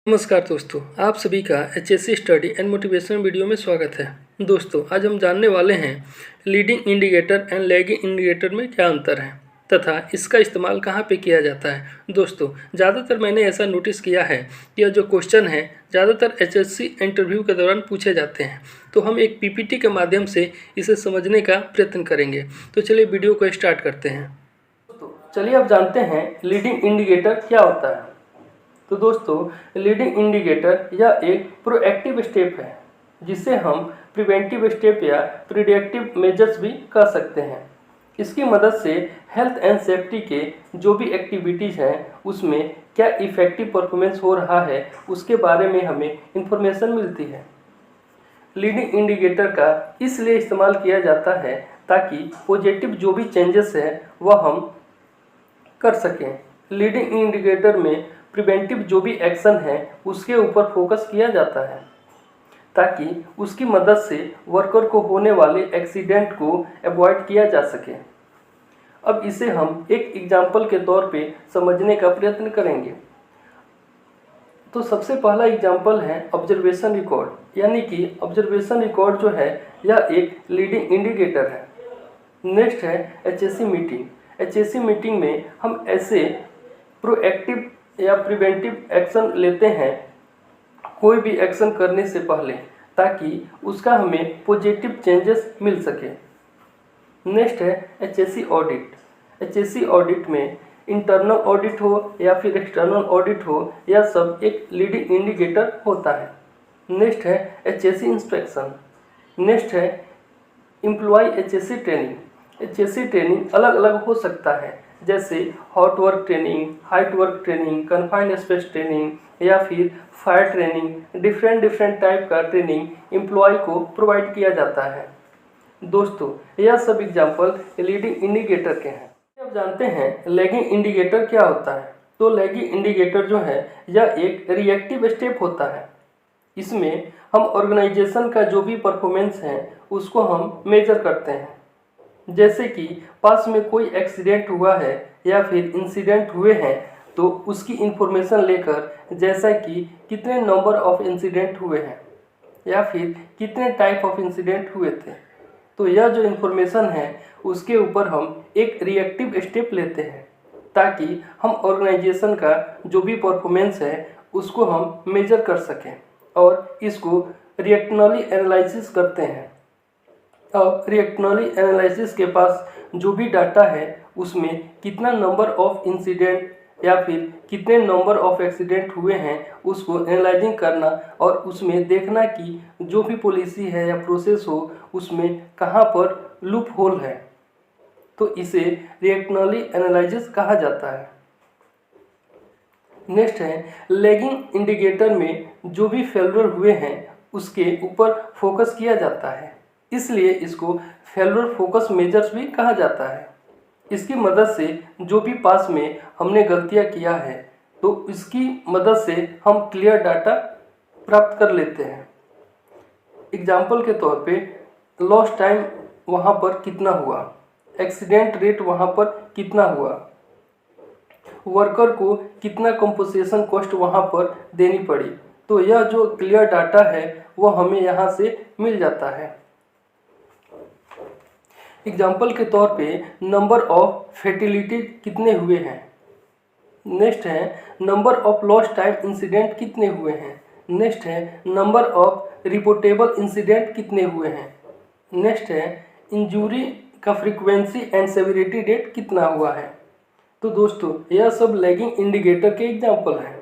नमस्कार दोस्तों, आप सभी का HSC study and motivation video में स्वागत है। दोस्तों, आज हम जानने वाले हैं leading indicator and lagging indicator में क्या अंतर है तथा इसका इस्तेमाल कहाँ पे किया जाता है। दोस्तों, ज़्यादातर मैंने ऐसा नोटिस किया है कि यह जो क्वेश्चन है ज़्यादातर HSC इंटरव्यू के दौरान पूछे जाते हैं, तो हम एक PPT के माध्यम से इसे समझने का प्रयत्न करेंगे। तो चलिए वीडियो को स्टार्ट करते हैं। चलिए अब जानते हैं लीडिंग इंडिकेटर क्या होता है। तो दोस्तों, लीडिंग इंडिकेटर यह एक प्रोएक्टिव स्टेप है जिसे हम प्रिवेंटिव स्टेप या प्रिडिक्टिव मेजर्स भी कर सकते हैं। इसकी मदद से हेल्थ एंड सेफ्टी के जो भी एक्टिविटीज़ हैं उसमें क्या इफ़ेक्टिव परफॉर्मेंस हो रहा है उसके बारे में हमें इंफॉर्मेशन मिलती है। लीडिंग इंडिकेटर का इसलिए इस्तेमाल किया जाता है ताकि पॉजिटिव जो भी चेंजेस है वह हम कर सकें। लीडिंग इंडिकेटर में प्रिवेंटिव जो भी एक्शन है उसके ऊपर फोकस किया जाता है ताकि उसकी मदद से वर्कर को होने वाले एक्सीडेंट को अवॉइड किया जा सके। अब इसे हम एक एग्जाम्पल के तौर पे समझने का प्रयत्न करेंगे। तो सबसे पहला एग्जाम्पल है ऑब्जर्वेशन रिकॉर्ड, यानी कि ऑब्जर्वेशन रिकॉर्ड जो है यह एक लीडिंग इंडिकेटर है। नेक्स्ट है HSC मीटिंग। HSC मीटिंग में हम ऐसे प्रोएक्टिव या प्रिवेंटिव एक्शन लेते हैं कोई भी एक्शन करने से पहले ताकि उसका हमें पॉजिटिव चेंजेस मिल सके। नेक्स्ट है HSC ऑडिट। HSC ऑडिट में इंटरनल ऑडिट हो या फिर एक्सटर्नल ऑडिट हो, यह सब एक लीडिंग इंडिकेटर होता है। नेक्स्ट है HSC इंस्पेक्शन। नेक्स्ट है employ HSC training. HSC training अलग अलग हो सकता है, जैसे hot work training, height work training, confined space training या फिर फायर ट्रेनिंग। डिफरेंट टाइप का ट्रेनिंग एम्प्लॉय को प्रोवाइड किया जाता है। दोस्तों, यह सब एग्जांपल लीडिंग इंडिकेटर के हैं। अब जानते हैं लैगिंग इंडिकेटर क्या होता है। तो लैगिंग इंडिकेटर जो है यह एक रिएक्टिव स्टेप होता है। इसमें हम ऑर्गेनाइजेशन का जो भी परफॉर्मेंस है उसको हम मेजर करते हैं, जैसे कि पास में कोई एक्सीडेंट हुआ है या फिर इंसिडेंट हुए हैं तो उसकी इंफॉर्मेशन लेकर, जैसा कि कितने नंबर ऑफ इंसिडेंट हुए हैं या फिर कितने टाइप ऑफ इंसिडेंट हुए थे, तो यह जो इंफॉर्मेशन है उसके ऊपर हम एक रिएक्टिव स्टेप लेते हैं ताकि हम ऑर्गेनाइजेशन का जो भी परफॉर्मेंस है उसको हम मेजर कर सकें और इसको रिएक्शनली एनालिसिस करते हैं। अब रिएक्शनली एनालिसिस के पास जो भी डाटा है उसमें कितना नंबर ऑफ इंसिडेंट या फिर कितने नंबर ऑफ एक्सीडेंट हुए हैं उसको एनालाइजिंग करना और उसमें देखना कि जो भी पॉलिसी है या प्रोसेस हो उसमें कहाँ पर लूप होल है, तो इसे रिएक्शनली एनालिसिस कहा जाता है। नेक्स्ट है लैगिंग इंडिकेटर में जो भी फेल्योर हुए हैं उसके ऊपर फोकस किया जाता है, इसलिए इसको फेल्योर फोकस मेजर्स भी कहा जाता है। इसकी मदद से जो भी पास में हमने गलतियां किया है तो इसकी मदद से हम क्लियर डाटा प्राप्त कर लेते हैं। एग्जाम्पल के तौर पे लॉस्ट टाइम वहाँ पर कितना हुआ, एक्सीडेंट रेट वहाँ पर कितना हुआ, वर्कर को कितना कंपनसेशन कॉस्ट वहाँ पर देनी पड़ी, तो यह जो क्लियर डाटा है वह हमें यहाँ से मिल जाता है। एग्जाम्पल के तौर पे नंबर ऑफ फैटिलिटी कितने हुए हैं। नेक्स्ट है number of lost time incident कितने हुए हैं। नेक्स्ट है नंबर ऑफ रिपोर्टेबल इंसिडेंट कितने हुए हैं। नेक्स्ट है इंजरी का फ्रीक्वेंसी एंड सेवरिटी रेट कितना हुआ है। तो दोस्तों, यह सब लैगिंग इंडिकेटर के एग्जाम्पल हैं।